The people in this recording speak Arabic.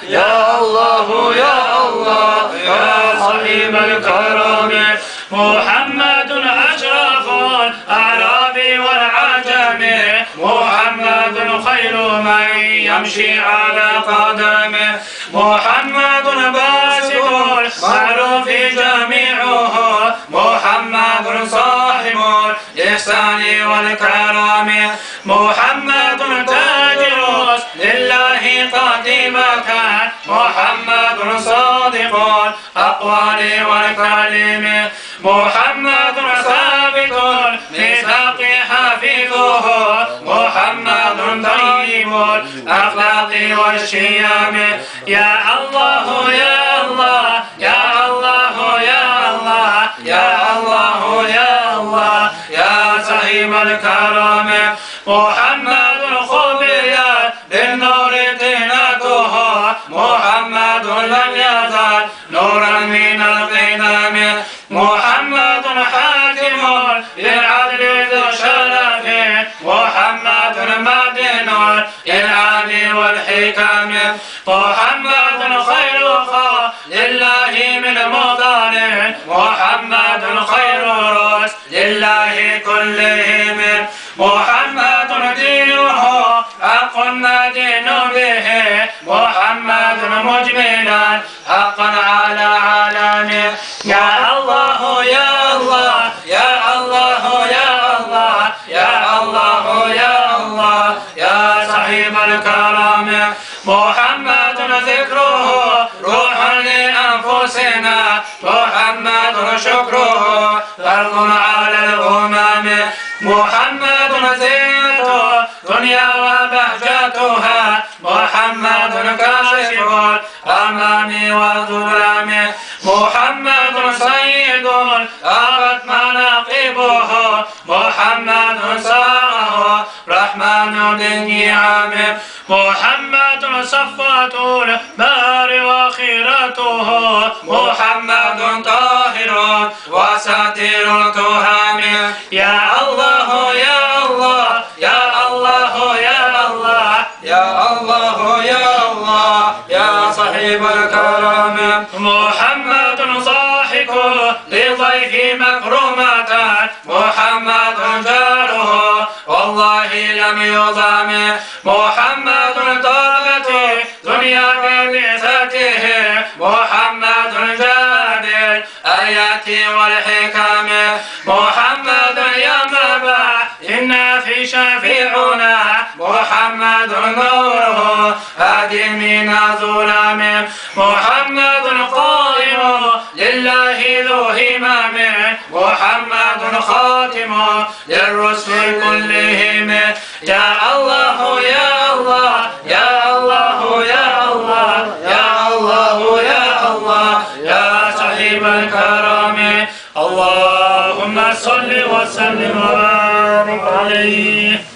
يا الله يا الله يا صاحب الكرم محمد أشرف الأعراب والعجم محمد خير من يمشي على قدمه محمد باسط المعروف جميعه محمد صاحب الإحسان والكرم محمد تاجر لله قديمك محمد صادق الأقوال والكلم محمد ثابت الميثاق حفيظه محمد طيب الأخلاق والشيم يا الله يا الله يا الله يا الله يا الله يا الله يا صاحب الكرم محمد خبي بالنور طينته محمد لم يزل نورا من القدم محمد حاكم للعدل ذو شرف محمد مدين للعدل والحكم محمد خير خلق لله من مضار محمد خير رسل لله كلهم محمد دينه حق مدين به محمد مجملا حقا على عالمه يا الله يا الله يا الله يا الله يا الله يا الله يا صاحب الكرم محمد ذكره روح لأنفسنا محمد شكره فرض على الأمم محمد زينة دنيا وبهجتها محمد كاشف الأمام والظلام محمد سيد أبت مناقبه محمد ساءه رحمن بالنعم محمد صفوة البار وخيرته محمد طاهر وساتر التهم يا الله يا الله يا الله يا الله يا الله يا الله يا صاحب الكرم محمد ضاحك لضيف مكرمة محمد جاره والله لم يضام محمد طلبت دنيا ببعثته محمد جاد الآيات والحكم محمد يا مبا إنا في شفيعنا محمد نوره هادي من الظلام محمد قائم لله ذو همام محمد خاتم للرسل كلهم يا الله يا الله يا الله يا الله يا الله يا الله يا صاحب الكرم اللهم صل وسلم وبارك عليه.